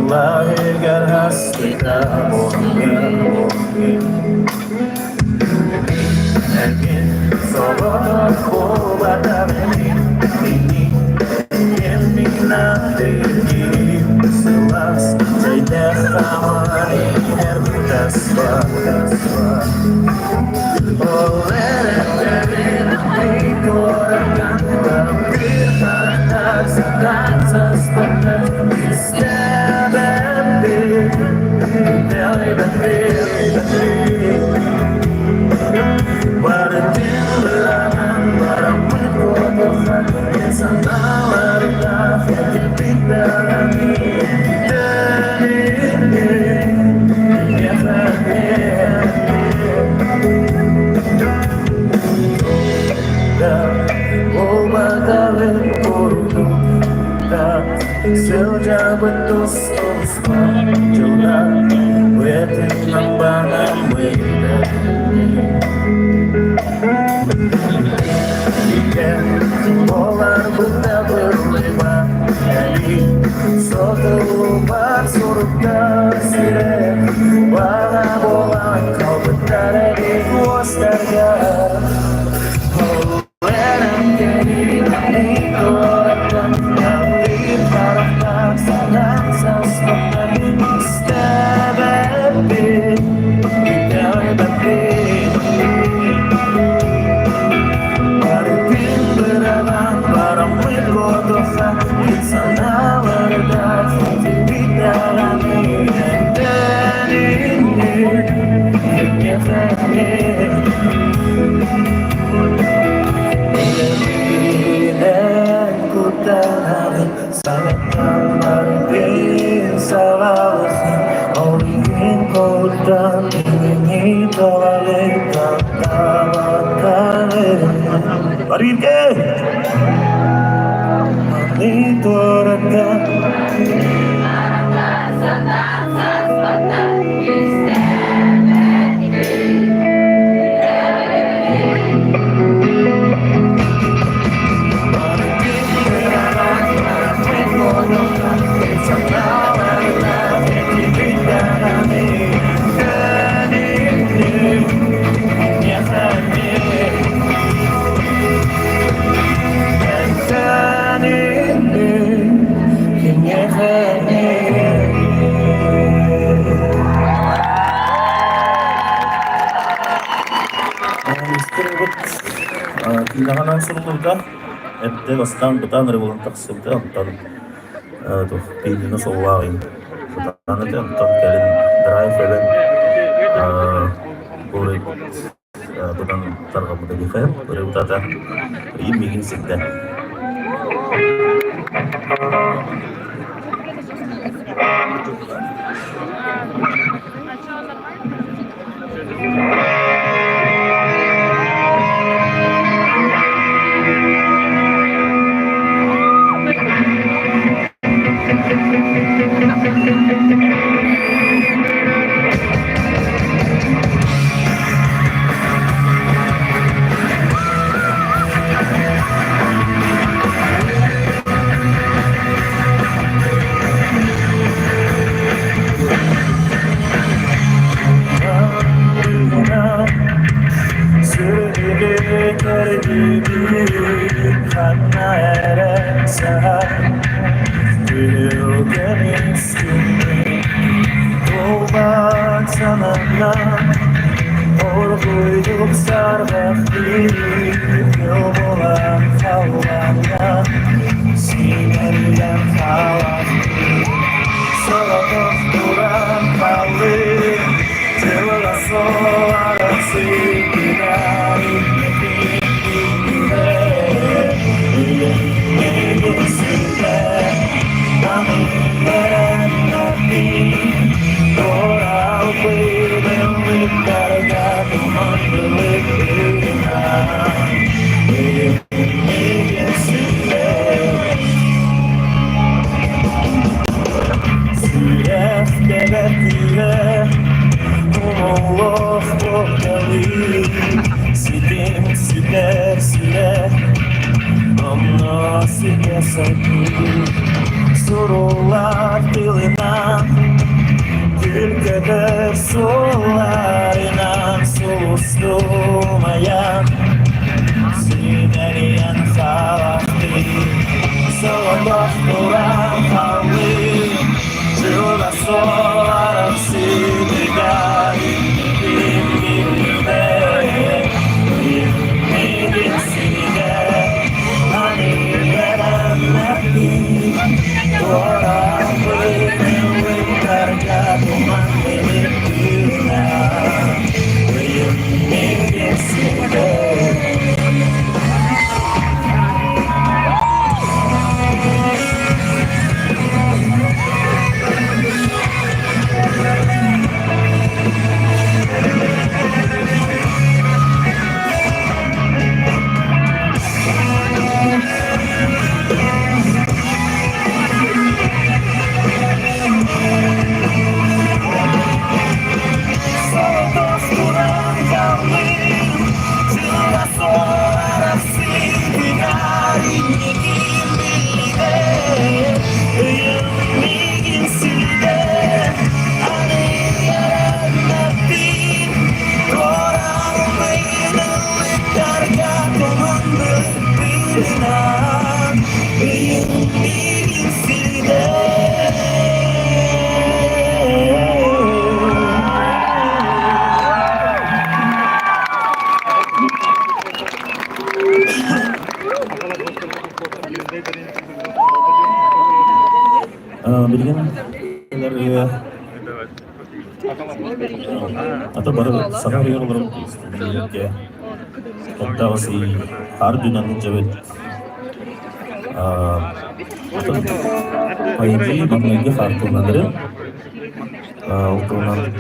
Lahir hasreta Erkin solo kubata ini Yeminah diri selas Jaya kamari herbutas Oleh dari dikorakan Berpihak sebatas Sejabat terus Jola Wetin nambangan weda Ikan Bolar benda berlebah Jadi Soto lupa surga sireh Wala bola kau betara di kuas darga Arrive! Monitorkan Tindakan surulda ette bastan butan revolan taksibda antan tuh pilihnya soalin butan itu antan kalian drive kalian boleh butan tarkam dari fan boleh utata ini bikin sedang Suruhlar diline Atau baru sehari orang istirahat kita masih hari dengan jawab atau pagi lagi kartu nanti untuk nanti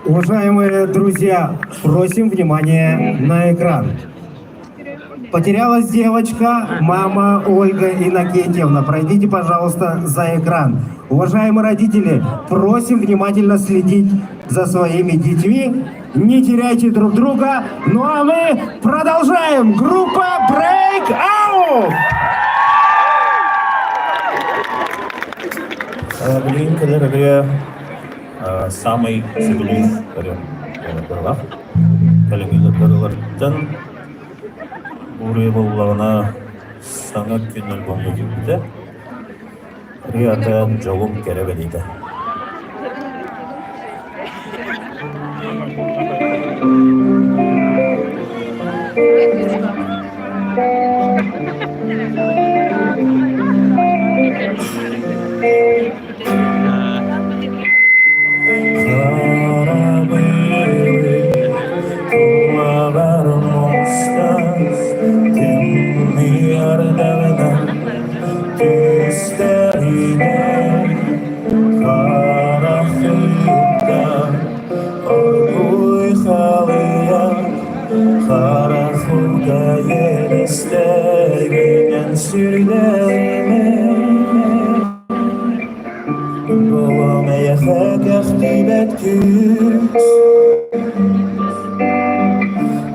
Уважаемые друзья, просим внимания на экран. Потерялась девочка, мама Ольга Иннокентьевна. Пройдите, пожалуйста, за экран. Уважаемые родители, просим внимательно следить за своими детьми. Не теряйте друг друга. Ну а мы продолжаем. Группа Breakout! Самый сибилис калегилерден буры боллагына Sana gün albümü gibi de Riyad'ın Jolum Kerebeli'de.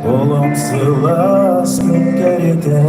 Oğlum sılas mı geride